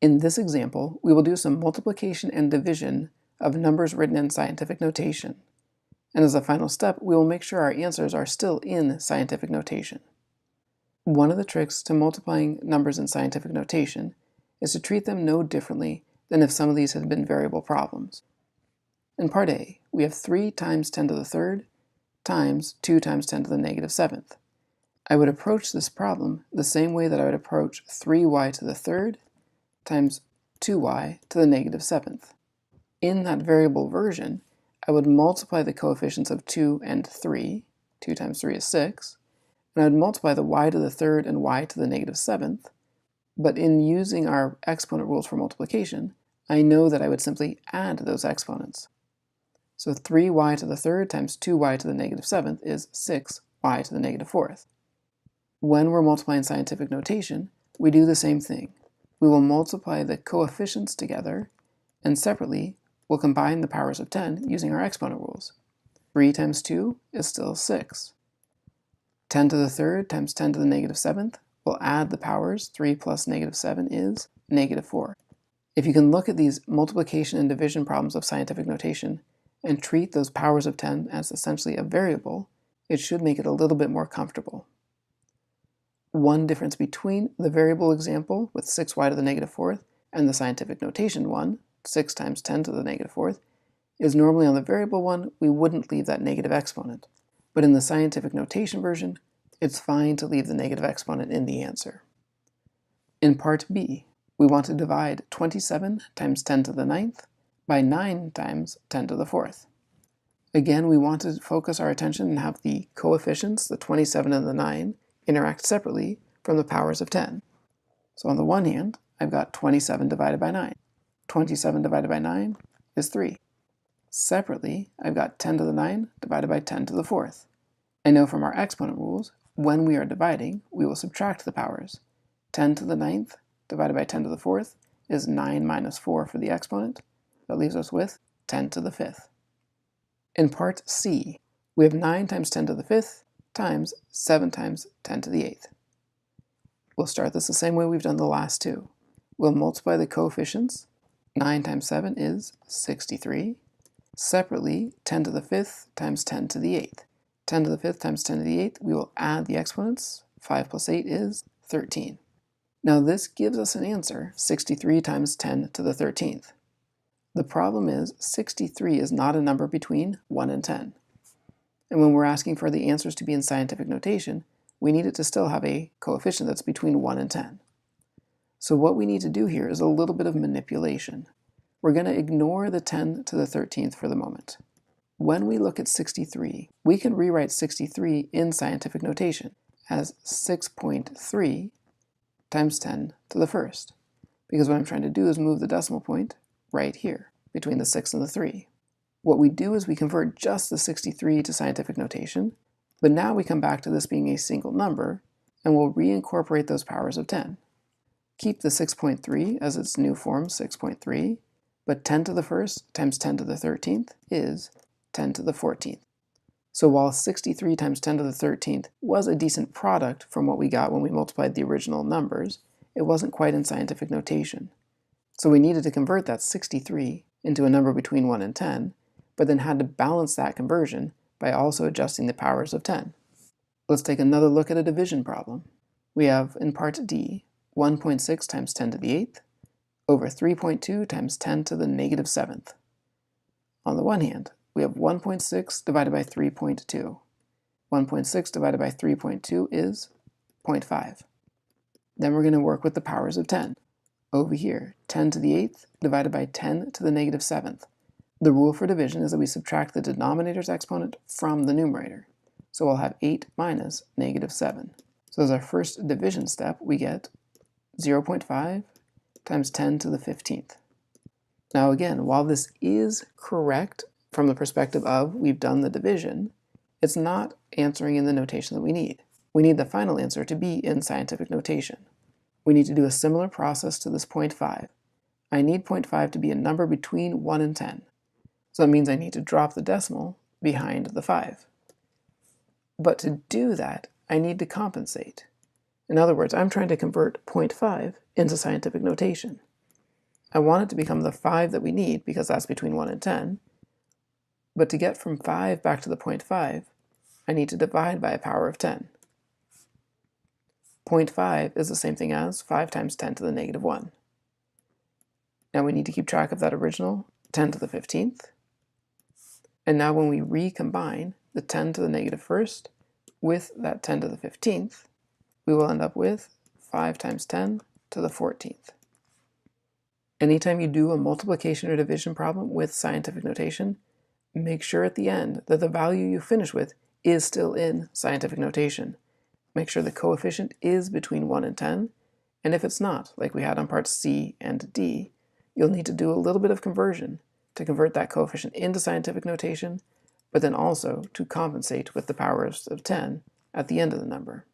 In this example, we will do some multiplication and division of numbers written in scientific notation. And as a final step, we will make sure our answers are still in scientific notation. One of the tricks to multiplying numbers in scientific notation is to treat them no differently than if some of these had been variable problems. In part A, we have 3 times 10 to the third times 2 times 10 to the negative 7th. I would approach this problem the same way that I would approach 3y to the third times 2y to the negative 7th. In that variable version, I would multiply the coefficients of 2 and 3, 2 times 3 is 6, and I would multiply the y to the third and y to the negative 7th, but in using our exponent rules for multiplication, I know that I would simply add those exponents. So 3y to the third times 2y to the negative 7th is 6y to the negative 4th. When we're multiplying scientific notation, we do the same thing. We will multiply the coefficients together, and separately, we'll combine the powers of 10 using our exponent rules. 3 times 2 is still 6. 10 to the third times 10 to the negative 7th, we'll add the powers. 3 plus negative 7 is negative 4. If you can look at these multiplication and division problems of scientific notation and treat those powers of 10 as essentially a variable, it should make it a little bit more comfortable. One difference between the variable example with 6y to the negative 4th and the scientific notation one, 6 times 10 to the negative 4th, is normally on the variable one we wouldn't leave that negative exponent, but in the scientific notation version, it's fine to leave the negative exponent in the answer. In part B, we want to divide 27 times 10 to the 9th by 9 times 10 to the 4th. Again, we want to focus our attention and have the coefficients, the 27 and the 9, interact separately from the powers of 10. So on the one hand, I've got 27 divided by 9. 27 divided by 9 is 3. Separately, I've got 10 to the 9 divided by 10 to the 4th. I know from our exponent rules, when we are dividing, we will subtract the powers. 10 to the 9th divided by 10 to the 4th is 9 minus 4 for the exponent. That leaves us with 10 to the 5th. In part C, we have 9 times 10 to the 5th times 7 times 10 to the 8th. We'll start this the same way we've done the last two. We'll multiply the coefficients. 9 times 7 is 63. Separately, 10 to the 5th times 10 to the 8th. 10 to the 5th times 10 to the 8th, we will add the exponents. 5 plus 8 is 13. Now this gives us an answer, 63 times 10 to the 13th. The problem is 63 is not a number between 1 and 10. And when we're asking for the answers to be in scientific notation, we need it to still have a coefficient that's between 1 and 10. So what we need to do here is a little bit of manipulation. We're going to ignore the 10 to the 13th for the moment. When we look at 63, we can rewrite 63 in scientific notation as 6.3 times 10 to the first, because what I'm trying to do is move the decimal point right here, between the 6 and the 3. What we do is we convert just the 63 to scientific notation, but now we come back to this being a single number, and we'll reincorporate those powers of 10. Keep the 6.3 as its new form, 6.3, but 10 to the first times 10 to the 13th is 10 to the 14th. So while 63 times 10 to the 13th was a decent product from what we got when we multiplied the original numbers, it wasn't quite in scientific notation. So we needed to convert that 63 into a number between 1 and 10, but then had to balance that conversion by also adjusting the powers of 10. Let's take another look at a division problem. We have, in part D, 1.6 times 10 to the 8th over 3.2 times 10 to the negative 7th. On the one hand, we have 1.6 divided by 3.2. 1.6 divided by 3.2 is 0.5. Then we're going to work with the powers of 10. Over here, 10 to the 8th divided by 10 to the negative 7th. The rule for division is that we subtract the denominator's exponent from the numerator. So we'll have 8 minus negative 7. So as our first division step, we get 0.5 times 10 to the 15th. Now again, while this is correct from the perspective of we've done the division, it's not answering in the notation that we need. We need the final answer to be in scientific notation. We need to do a similar process to this 0.5. I need 0.5 to be a number between 1 and 10. So that means I need to drop the decimal behind the 5. But to do that, I need to compensate. In other words, I'm trying to convert 0.5 into scientific notation. I want it to become the 5 that we need because that's between 1 and 10, but to get from 5 back to the 0.5, I need to divide by a power of 10. 0.5 is the same thing as 5 times 10 to the negative 1. Now we need to keep track of that original 10 to the 15th. And now when we recombine the 10 to the negative first with that 10 to the 15th, we will end up with 5 times 10 to the 14th. Anytime you do a multiplication or division problem with scientific notation, make sure at the end that the value you finish with is still in scientific notation. Make sure the coefficient is between 1 and 10, and if it's not, like we had on parts C and D, you'll need to do a little bit of conversion to convert that coefficient into scientific notation, but then also to compensate with the powers of 10 at the end of the number.